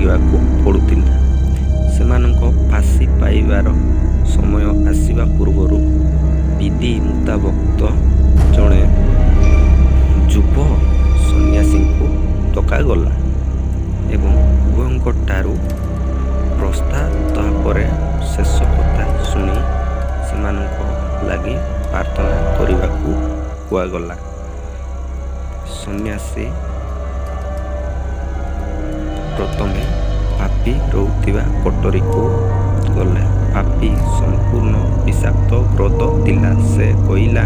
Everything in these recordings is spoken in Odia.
ଭୋଗିବାକୁ ପଡ଼ୁଥିଲା। ସେମାନଙ୍କ ଫାଶୀ ପାଇବାର ସମୟ ଆସିବା ପୂର୍ବରୁ ବିଧି ମୁତାବକ ଜଣେ ଯୁବ ସନ୍ନ୍ୟାସୀଙ୍କୁ ଡକାଗଲା ଏବଂ ଉଭୟଙ୍କଠାରୁ ପ୍ରସ୍ତାବ ପରେ ଶେଷ କଥା ଶୁଣି ସେମାନଙ୍କ ଲାଗି ପ୍ରାର୍ଥନା କରିବାକୁ କୁହାଗଲା। ସନ୍ନ୍ୟାସୀ ପ୍ରଥମେ ପାପୀ ରହୁଥିବା କୋଠରୀକୁ ଗଲେ। ପାପୀ ସମ୍ପୂର୍ଣ୍ଣ ବିଷାକ୍ତ କ୍ରୋଧ ଥିଲା। ସେ କହିଲା,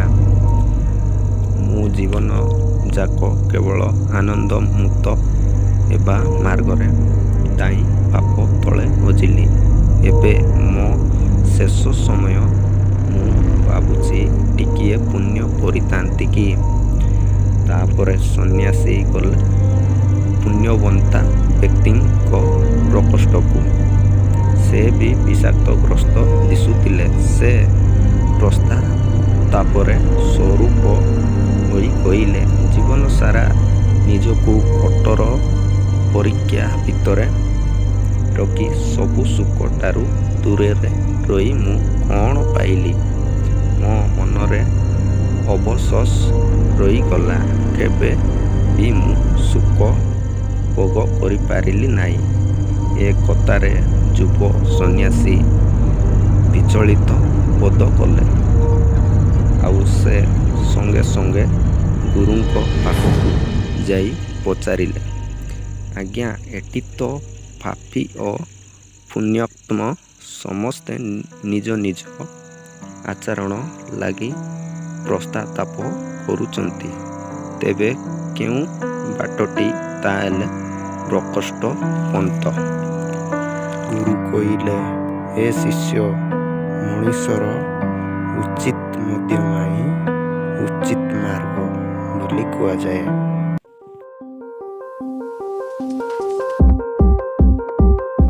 ମୁଁ ଜୀବନ ଯାକ କେବଳ ଆନନ୍ଦ ମୁକ୍ତ ହେବା ମାର୍ଗରେ ଧାଇଁ ପାପ ତଳେ ହଜିଲି। ଏବେ ମୋ ଶେଷ ସମୟ। ମୁଁ ଭାବୁଛି ଟିକିଏ ପୁଣ୍ୟ କରିଥାନ୍ତି କି? ତାପରେ ସନ୍ନ୍ୟାସୀ ଗଲେ ପୁଣ୍ୟବନ୍ତା ବ୍ୟକ୍ତିଙ୍କ ପ୍ରକୋଷ୍ଠକୁ। ସେ ବି ବିଷାକ୍ତଗ୍ରସ୍ତ ଦିଶୁଥିଲେ। ସେ ପ୍ରସ୍ତାପରେ ସ୍ୱରୂପ ହୋଇ କହିଲେ, ଜୀବନ ସାରା ନିଜକୁ କଠୋର ପରୀକ୍ଷା ଭିତରେ ରଖି ସବୁ ସୁଖଠାରୁ ଦୂରରେ ରହି ମୁଁ କ'ଣ ପାଇଲି? ମୋ ମନରେ ଅବଶୋଷ ରହିଗଲା। କେବେ ବି ମୁଁ ସୁଖ ଭୋଗ କରିପାରିଲି ନାହିଁ। ଏ କଥାରେ ଯୁବ ସନ୍ନ୍ୟାସୀ ବିଚଳିତ ବୋଧ କଲେ। ଆଉ ସେ ସଙ୍ଗେ ସଙ୍ଗେ ଗୁରୁଙ୍କ ପାଖକୁ ଯାଇ ପଚାରିଲେ, ଆଜ୍ଞା, ଏଠି ତ ପାପୀ ଓ ପୁଣ୍ୟାତ୍ମ ସମସ୍ତେ ନିଜ ନିଜ ଆଚରଣ ଲାଗି ପଶ୍ଚାତ୍ତାପ କରୁଛନ୍ତି। ତେବେ କେଉଁ ବାଟଟି ତାହେଲେ ପ୍ରକୃଷ୍ଟ ପନ୍ଥ? ଗୁରୁ କହିଲେ, ହେ ଶିଷ୍ୟ, ମଣିଷର ଉଚିତ ମଧ୍ୟମା ହିଁ ଉଚିତ ମାର୍ଗ ବୋଲି କୁହାଯାଏ।